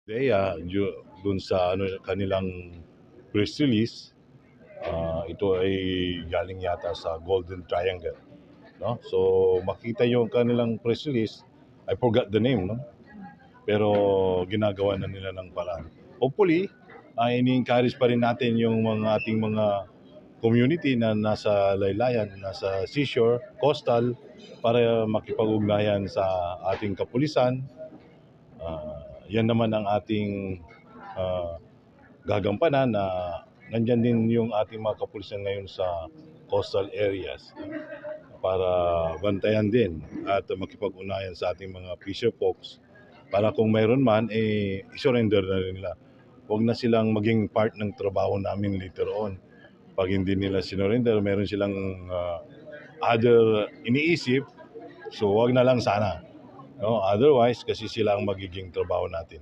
Dun sa kanilang press release, ito ay galing yata sa Golden Triangle, no? So makita yung kanilang press release, I forgot the name, no? Pero ginagawa na nila ng paraan. Hopefully, ini-encourage pa rin natin yung mga ating mga community na nasa laylayan, nasa seashore, coastal, para makipag-ugnayan sa ating kapulisan. Yan naman ang ating gagampanan na nandyan din yung ating mga kapulisan ngayon sa coastal areas para bantayan din at makipag-unayan sa ating mga fisher folks para kung mayroon man, i-surrender na rin nila. Huwag na silang maging part ng trabaho namin later on. Pag hindi nila sinurrender, meron silang other iniisip, so huwag na lang sana. No? Otherwise, kasi sila ang magiging trabaho natin.